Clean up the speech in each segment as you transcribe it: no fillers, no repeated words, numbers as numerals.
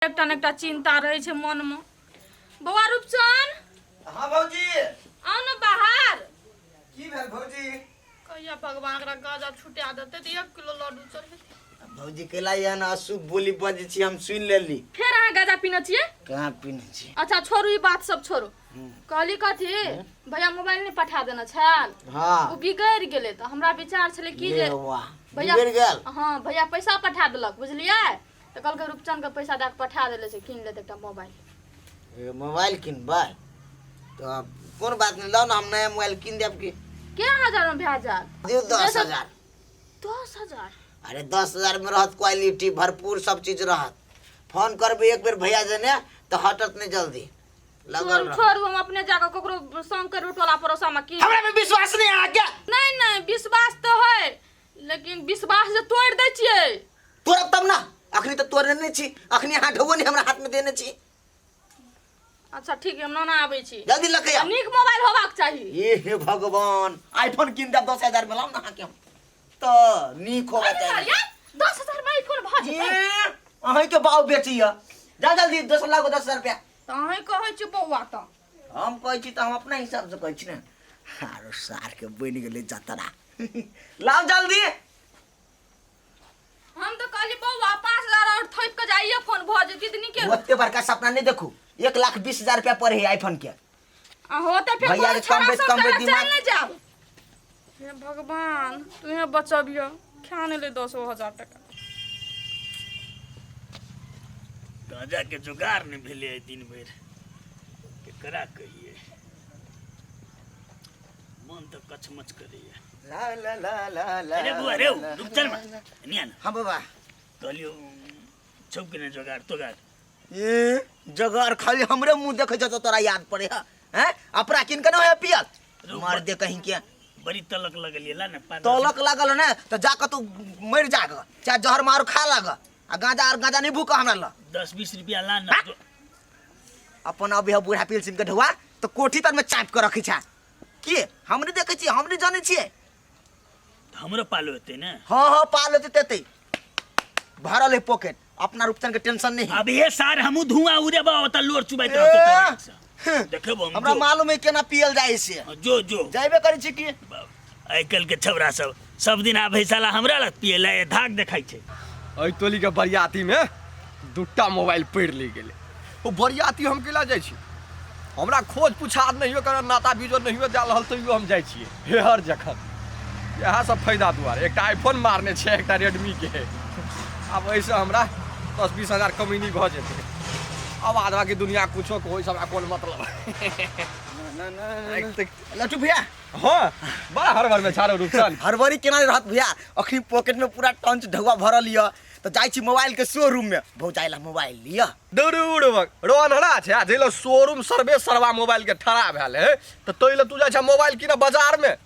एकटा चिंता रहे छे मन में। बउआ रूपचन। हां भौजी आओ न बाहर। की भेल भौजी? कहिया भगवान एकरा गाजा छुटा देते त 1 किलो लड्डू चढ़े। भौजी केला या ना अशुभ बोली बजे छी हम सुन लेली। फिर अहाँ गाजा पीने छिए? कहां पीने छी? अच्छा छोड़ू ई बात सब छोड़ू। कहली कथी भैया मोबाइल नहीं पठा देना छल। हां वो बिगड़ गेले त हमरा विचार छले की जे वाह भैया बिगड़ गेल। हां भैया पैसा पठा देलक बुझलिए त कल के रूपचन के पैसा दे के पठा देले से किन लेते एकटा मोबाइल। ए मोबाइल किनबै तो कोन बात नहीं लाओ ना हम नया मोबाइल किन देब की। के हजार में भेजल? दियो 10,000। 10,000? अरे 10,000 में रहत क्वालिटी भरपूर सब चीज रहत। फोन करबे एक बेर भैया जने तो हटत नहीं जल्दी लगल रह। छोड़ हम अपने जाकर ककरो संग के रोटोला परोसा में की हमरा में विश्वास नहीं आ क्या? नहीं विश्वास तो है लेकिन विश्वास जे तोड़ दे छिए तोड़ तब ना अखनी तो तोड़ने नहीं छी अखनी हाथ ढोबो नहीं हमरा हाथ में देने छी। अच्छा ठीक है हम ना आबै छी जल्दी लके आ। नीक मोबाइल होबाक चाहिए। ये हे भगवान आईफोन किन देब 10,000 में लाओ ना के तो नीक होगा चाहिए। 10,000 में आईफोन भ ये जेतै अहीं के बाऊ बेचिया जा जल्दी 10 लाख 10,000 रुपया। त अहीं कहै छी बौआ त हम कहै छी त हम अपना हिसाब से कहै छी ना। आरो सार के बन गेले जतरा लाओ जल्दी। हम तो कहली बौआ 5,000 और थोप के जाइए फोन भ जेती त नीके ओते बड़का सपना नहीं देखू 1,20,000 रुपया पर है आईफोन के। होते फिर भैया के कम दिमाग नहीं जाओ। हे भगवान तुहे बचबियो क्या नहीं ले 10,000 टका। गाजा के जुगाड़ नहीं भेले दिन भर केकरा कहिए मन तो कचमच करिए। ला ला ला ला ला अरे बुआ रे रुक चल निया ना हां बाबा कहलियो छौक ने जुगाड़ तोगाड़ ये जगार खाली हमरे मुंह देखे छ तोरा याद पड़े हैं अपना किन के न है पियल मार दे कहीं के बड़ी तलक लगलिए ला ना तलक लागल ना तो जाके तू मर जाग चाहे जहर मारो खा लाग आ गांजा नहीं भूका हमरा ल 10-20 रुपया ला ना अपन अभी बूढ़ा पिलसिन के ढुआ तो कोठी तर में चाप के रखी छा के हमरे देखे छी हमरे जाने छी हमरो पालो होते ना। हां पाल होते तेते भरल है पॉकेट अपना रूपचन के टेंशन नहीं। अब ये सार हमू धुआं उड़े बा त लोर चुबाइत रहतो देखबो हम हमरा मालूम है केना पियल जाय से जो जाइबे करै छी की आइ कल के छौरा सब दिन आबै साला हमरा लग पियला धाक देखाइ छै। ओइ टोली के बरियाती में दुटा मोबाइल पड़ ले गेले ओ बरियाती हम केला जाय छी हमरा खोज पुछाद नहीं कर नाता बीजो नहीं जा रहल तो हम जाय छी हेहर जखन यह सब फायदा दुआरे एक आईफोन मारने छे एक रेडमी के अब ऐसे हमरा 10-20 हजार कमी नहीं भ जेते अब आदवा की दुनिया कुछो कोई सब कौन मतलब लट्टू भैया हां बड़ा हरबर में छारो रूपचन हरबरी केना रहत भैया अखनी पॉकेट में पूरा टंच ढगवा भरल लिया तो जाय छी मोबाइल के शोरूम में भौजाइला मोबाइल लिया दौड़ रोन हरा छे जेलो शोरूम सर्वे सरवा मोबाइल के ठड़ा भेल है तो तोइले तू जाय छ मोबाइल किने बाजार में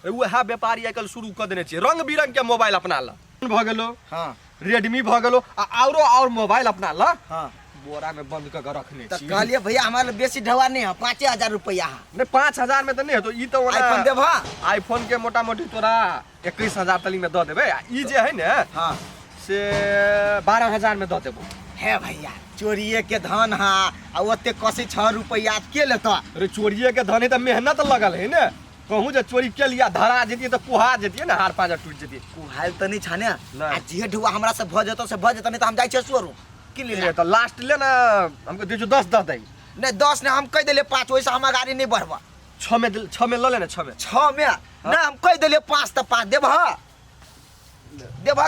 वह व्यापारी आजकल शुरू कर देने छे रंग बिरंग के मोबाइल अपना ला भ गेलो हां रेडमी भ गेलो और मोबाइल अपना ला हां बोरा में बंद कर रखने छी। कहलिए भैया हमारे बेसी ढवा नहीं है 5,000 रुपया नहीं 5,000 में तो नहीं है तो ई तो आईफोन देबा आईफोन के मोटा मोटी तोरा 21,000 तली में द देबे ई जे है ने हां से 12,000 में द देबो। हे भैया चोरिए के धन हा आ ओते कसी 6 रुपया के लेता। अरे चोरिए के धन है तो मेहनत लगल है ने कहूँ जे चोरी के लिया धरा जेतिए तो कुहा जेतिए ना हार पांजा टूट जेतिए कुहाइल त नहीं छाने आ जे ढुआ हमरा से भ जतो से भ जतो नहीं तो हम जाय छ शोरूम कि ले तो लास्ट ले ना हमको दे जो 10 दे नहीं 10 ने हम कह देले 5 वैसे हम गाड़ी नहीं बढ़वा 6 में ल लेना 6 में ना हम कह देले 5 त 5 देबा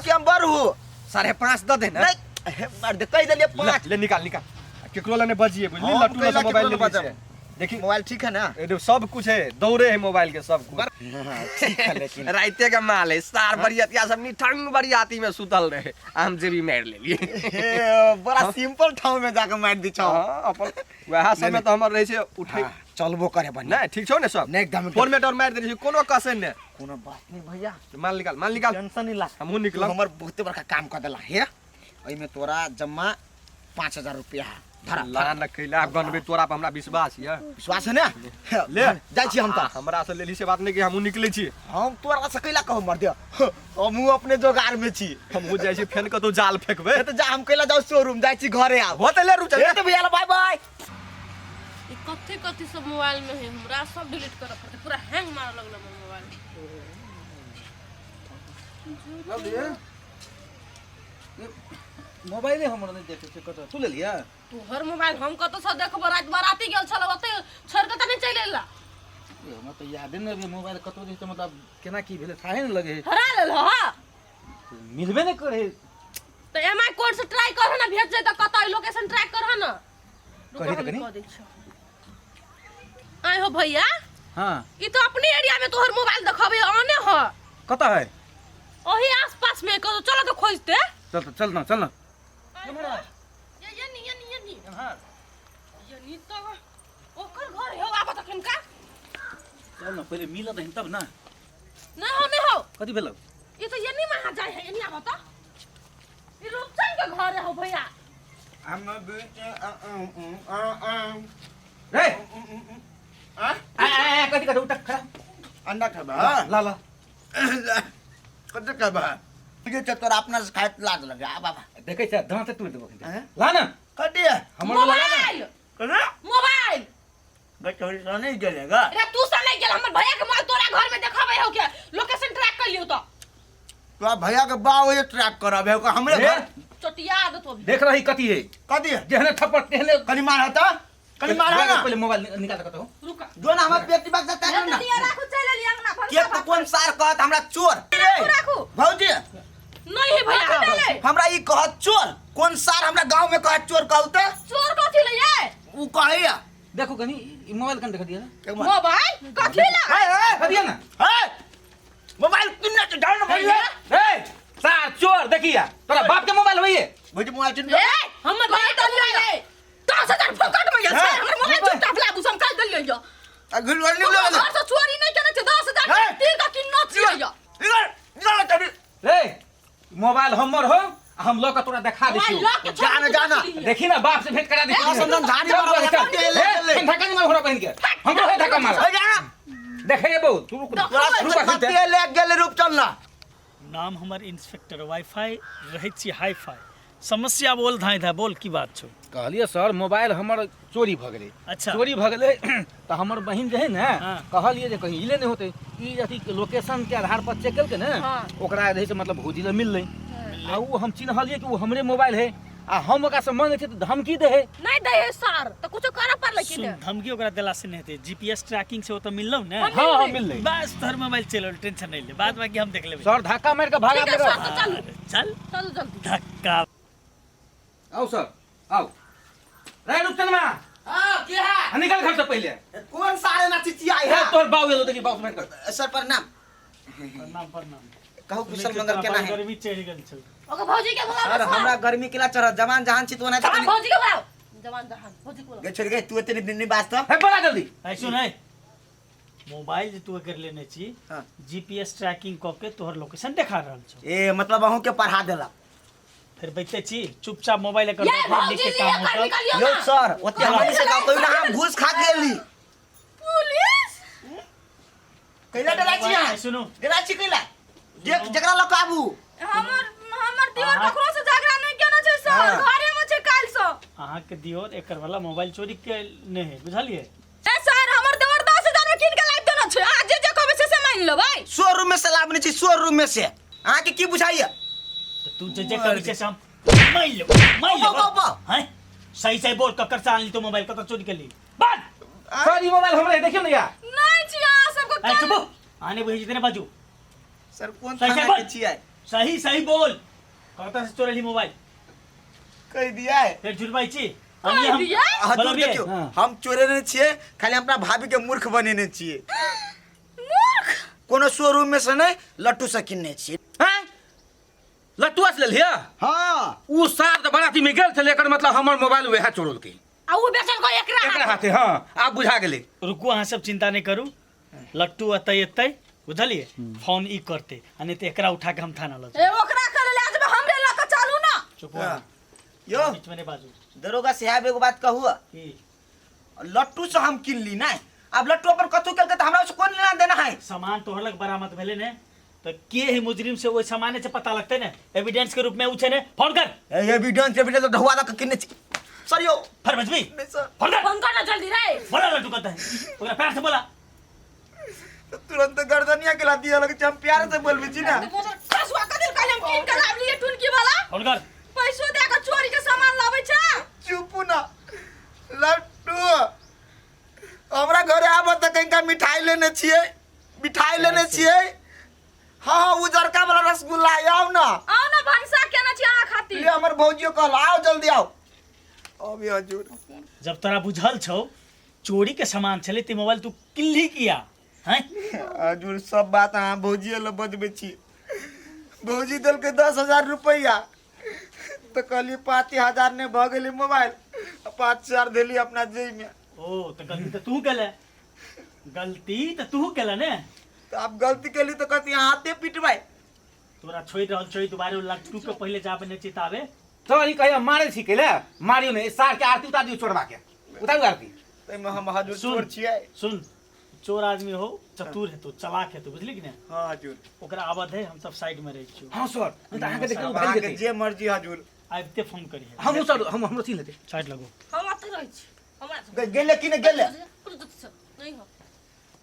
कि हम बढ़ू 5.5 द दे ना नहीं मार दे कह देले 5 ले निकाल केकरो लेने बजिए बुझली लट्टू ने मोबाइल ले देखी मोबाइल ठीक है ना ये सब कुछ है दौड़े है मोबाइल के सब कुछ ठीक है लेकिन राइते का माल है स्टार बरियातिया सब निठंग बरियाती में सुतल रहे हम जे भी मार ले लिए बड़ा सिंपल ठाव में जाके मार दी छौ अपन वह समय तो हमर रहे छे उठे चलबो करे बन नहीं ठीक छौ ने सब नहीं एकदम फॉर्मेट और मार दे छी कोनो कसे ने कोनो बात नहीं भैया माल निकाल टेंशन नहीं ला हमहु निकल हमर बहुत बड़का काम कर देला हे ओइ में तोरा जम्मा 5,000 रुपया धरा लान कैला बनबे तोरा पर हमरा विश्वास है। विश्वास है ना ले जाइ छी हम त हमरा से लेली से बात नहीं कि हमहू निकले छी। हम तोरा से कैला कहू मर दे हमहू अपने जोगार में छी। हमहू जाय छी फेन कतो जाल फेकबे तो जा हम कैला जाऊ शोरूम जाइ छी घरे आब होते ले रुचल तो भैया बाय बाय। ई कथी कथी सब मोबाइल में है हमरा सब डिलीट करऽ पड़ते पूरा हैंग मार लगल मोबाइल। मोबाइले हमर नहीं देखे से कत तू ले लिया तू हर मोबाइल हम कत से देखब रात बाराती गेल छल ओते छोड़ के त नहीं चल एला। हमरा तो याद नहीं अभी मोबाइल कत रही तो मतलब केना की भेले थाहे न लगे हरा लेल ह मिलबे नहीं करे। तो एमआई कोड से ट्राई कर ना भेज दे त कत लोकेशन ट्रैक कर ना कही तो कनी आय हो भैया। हां ई तो अपनी एरिया में तोहर मोबाइल देखबे आने ह कत है ओही आसपास में कहो चलो तो खोजते चल ना चल ना ये नी हां ये नी तो ओकर घर हो आबा त किनका चल ना पहले मिला दही तब ना नहीं हो कथी भेलो ये तो ये नी वहां जाए है ये आबा त ई रूपचन के घर हो भैया। हम रे आ कथी कथी उठ खड़ा अंडा खाबा ला ला कत खाबा ये तो तोरा अपना से खाए लाज लगे आ बाबा देखे छ दांत टूट देबो हैं? ला ना कटी हमर ला ना मोबाइल कना मोबाइल गचौरी से नहीं चलेगा रे तू से नहीं गेल हमर भैया के मोबाइल तोरा घर में देखाबे हो के लोकेशन ट्रैक कर लियो तो भैया के बाव ये ट्रैक कराबे हो हमरे घर चटिया दो तो देख रही कथी है कदी जेहने थप्पड़ तेहने कनी मार हता कनी मार है ना पहले मोबाइल निकाल के तो रुका दोन हमर पेटी बाग जाता है ना चटिया राखू चले लिया ना के को कौन सार कहत हमरा चोर राखू भौजी नहीं है भैया हमरा ई कहत चोर कौन सार हमरा गांव में कहत चोर कहू त चोर कथी ले ये ऊ कहैया देखो कनी ई मोबाइल कन देख दिया मोबाइल कथी ला देख दिया ना है मोबाइल किन्ने से डाल भैया ए सार चोर देखिया तोरा बाप के मोबाइल होइए भौजी मोबाइल चिन ए हमर भैया तो मोबाइल 10,000 फोकट में है हमर मोबाइल चुपचाप ला बुसम कर दलियो यो अगल वाली ले घर से चोरी नहीं करने थे 10,000 तीर का किन्नो छियो यो इधर इधर तभी रे मोबाइल हमर हो हम लोग का तोरा देखा देछियो जाना जाना देखी ना बाप से भेंट करा देछियो ए, समझन झाड़ी मारा ले धक्का नहीं मार होरा बहन के हमरो है धक्का मार हो जाना देखे ये बहुत तू तोरा से ले गेले रूप चलना नाम हमर इंस्पेक्टर वाईफाई रहै छी हाईफाई समस्या बोल धाय था बोल की बात छौ। कहलिए सर मोबाइल हमर चोरी भ गेलै अच्छा। चोरी भ गेलै त हमर बहिन जे है ना हाँ। कहलिए जे कहीं इले नहीं होते ई अथी लोकेशन के आधार पर चेक केलके ना हाँ। ओकरा जे से मतलब भौजी ले मिललै आ ऊ हम चिन्हलिए कि ऊ हमरे मोबाइल है आ हम ओकरा से मांगे थे त धमकी दे है नहीं दे है सर तो कुछ कर पर लेकिन सुन धमकी ओकरा देला से नहीं हेतै जीपीएस ट्रैकिंग से ओ त मिललौ ने हां हां मिललै बस तोहर मोबाइल चलो टेंशन नहीं ले बाद बाकी हम देख लेबै सर धक्का मार के भागा ठीक है देगा सर तो चल चल चल जल्दी धक्का आओ सर आओ रे रुपचनमा हां के है निकल घर से पहले कौन सारे ना चिचिया ए है तोर बाऊ एलो देखी बाऊ से भेंट कर सर प्रणाम प्रणाम कहू कुशल मंगल केना है गर्मी चढ़ गेल छौ। ओके भौजी के बुलाओ सर हमरा गर्मी केला चढ़ जवान जहान छी तो ना जवान भौजी के बुलाओ जवान जहान भौजी को बुलाओ गे छोड़ गए तू इतनी दिन नहीं बात है बड़ा जल्दी ऐ सुन है मोबाइल जे तू कर लेने छी हां जीपीएस ट्रैकिंग क के तोहर लोकेशन दिखा रहल छौ। ए मतलब अहू के पढ़ा देला फिर बैठे छी चुपचाप मोबाइल कर ये भौजी के लिए काम कर होता निकालियो यो ना सर ओते हमनी से का कोई ना हम घूस खा गेली पुलिस कैला डरा छी ऐ सुनो डरा छी कैला जकरा लो काबू हमर दीवार ककरो से झगड़ा नहीं केना छै सर हाँ। घरे में छै काल से अहाँ के दियोर एकर वाला मोबाइल चोरी के ने है बुझलिए। ए सर हमर दीवार 10,000 में किन के लाइव देना छै आज जे कहबे से मान लेबै शोरूम में से लावने छी शोरूम में से अहाँ के की बुझाइए तो तू जे कभी से हम माइल लो बाबा हैं सही सही बोल ककर से आनली तो मोबाइल ककर चोरी कर ली बात सर ये मोबाइल हमरे देखियो ना यार नहीं छी अहाँ सबको ऐ चुप आने वही जितने बाजू सर कौन सही से थाना बोल। के छियै सही सही बोल कहता से चोरी मोबाइल कह दिया है फिर झुलवाई छी कह दिया? हजूर देखियो हाँ। हम चोरे नहीं छिए खाली अपना भाभी के मूर्ख बनेने छिए मूर्ख कोनो शोरूम में से नहीं लट्टू से किनने छिए हैं लट्टुआ से ले लिया हां उ सार त बराती में गेल छले एकर मतलब हमर मोबाइल वहे चोरल के आ वो बेचल को एकरा एकरा हाथे हां आप बुझा गेले रुको अहाँ सब चिंता नहीं करू लट्टू अतै अतै बुझलिए फोन ई करते आ नहीं तो एकरा उठा के हम थाना ल ए ओकरा करे ले आज हमरे ला के चालू ना चुप हो यो बीच में नहीं बाजू दरोगा साहब एगो बात कहू, लट्टू से हम किन ली ना, अब लट्टू अपन कथू करके तो हमरा से कौन लेना देना है? सामान तोहर लग बरामद भेले ने तो के है मुजरिम से वो सामान से पता लगते ने, एविडेंस के रूप में उछे ने फोन कर। एविडेंस तो ढुआ दा किन्ने सर यो फिर बजबी नहीं सर, फोन कर, फोन करना जल्दी रे। बोला लट्टू कहता है, ओकरा प्यार से बोला। तुरंत गर्दनिया के दिया लगे हम प्यार से बोलबी छी ना। कसवा का दिल का हम किन के लाव लिए टुनकी वाला। फोन कर। पैसो दे के चोरी के सामान लावे छ। चुप ना लट्टू, हमरा घरे आब त कहीं का मिठाई लेने छिए, मिठाई लेने छिए। हाँ उजरका वाला रसगुल्ला आओ ना, आओ ना भंसा केना छी आ खातिर। ले हमर भौजियो कहल आओ जल्दी आओ। अबे हजूर जब तोरा बुझल छौ चोरी के सामान चले ते मोबाइल तू किल्ली किया हैं? हजूर सब बात अहाँ भौजिए ल बतबे छी। भौजी दल के 10,000 रुपया तो कहली 5,000 ने भ गेली मोबाइल, 5,000 देली अपना जेब में। ओ तो गलती तो तू केले, गलती तो तू केले ने। तो अब गलती केली तो कहती हाथे पिटवाई। तोरा छोड़ रहल छोड़ दोबारा लट्टू के पहले जाबे ने चितावे। तो ई कहिया मारे छी केले, मारियो ने सार के आरती उतार दियो चोरबा के। उतारू आरती। तै में हम हजूर सुन। चोर छियै। सुन, चोर आदमी हो, चतुर है तो, चालाक है तो, बुझली कि नहीं? हां हजूर ओकरा आबद है, हम सब साइड में रह छियो। हां सर, नहीं त आके देखियो अब उठाई अहाँके देते। जे मर्जी हजूर। आबते फोन करिए। हम सर हम हमरो छी लेते। साइड लगो। हम आते रहै छी। हमरा गेले कि नहीं गेले? नहीं हो।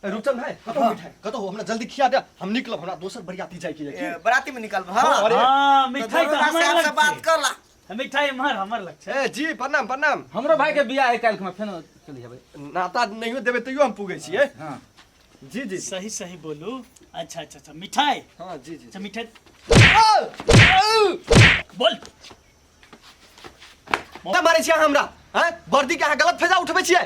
रुचन भाई कतो मिठाई कतो हमरा जल्दी खिया दे, हम निकलब, हमरा दोसर बरियाती जाय के ए, बराती में निकल। हां अरे, हां मिठाई तो दरोगा हमर साहब से लग बात छे। कर ला। मिठाई हमर लग छे। ए जी प्रणाम प्रणाम। हमरो भाई के बियाह है काल में, फेन चली जाबे। नाता नहीं देबे तैयो हम पुगे छिए। हां जी जी सही सही बोलू। अच्छा अच्छा अच्छा मिठाई। हां जी जी। अच्छा मिठाई बोल। त मारे छिए हमरा, हैं? वर्दी के अहाँ गलत फैजा उठबे छिए।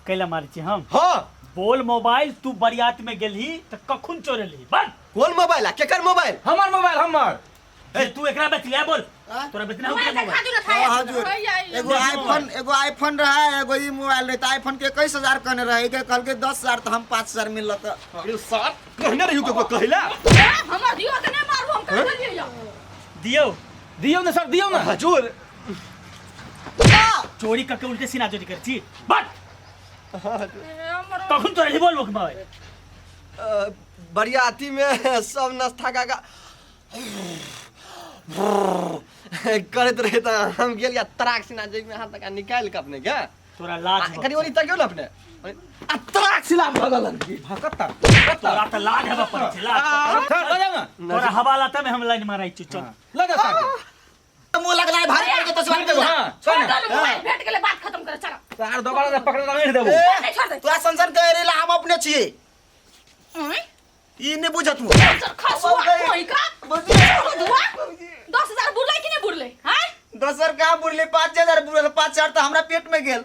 कैला मारे छी हम? हां बोल मोबाइल तू बरियात में गेलही त कखुन चोरेलही? बन। कोन मोबाइल आ केकर मोबाइल? हमर मोबाइल हमर। ए तू एकरा बेचलिया बोल। हाँ? तोरा बेचना हो मोबाइल क्या देखा मोबाइल? दू ना हाँ हजूर, एगो आईफोन रहा, एगो ई मोबाइल रहे। आईफोन के 21,000 कहने रहे, के कल के 10,000 तो हम 5,000 मिलल। त अरे साथ कहने रहियो केकरो कहला। हमरा दियो के नहीं मारू, हम कर लिए या। दियो दियो ना सर, दियो ना। हजूर चोरी करके उल्टे सीना चोरी कर छी। बन। हमरा कखुन चोरेलही बोल मोबाइल। बरियाती में सब नाश्ता का करत रहे त हम गेल या तराक सिना जेब में हाथ तक निकाल के अपने के तोरा लाज कनी ओनी तक ना अपने आ तराक सिला भगलन की भकत्ता। तोरा त लाज है पर छी लाज। खा ले ना। तोरा हवाला त में हम लाइन माराई छी। चल लगा साथ। मुंह लगला है भारी पड़ के तस्वीर के। हां सुन ना। मोबाइल भेट गेले, बात खत्म कर चला। तार दोबारा पकड़ नहीं देबो। नहीं छोड़ दे। तू संसन करेला हम अपने छिए। हैं? ई ने बुझत हूं। सर खसवा कोई का? 10,000 बुरले कि नहीं बुरले? हैं? दोसर का बुरले 5,000 बुरले, 5,000 तो हमरा पेट में गेल।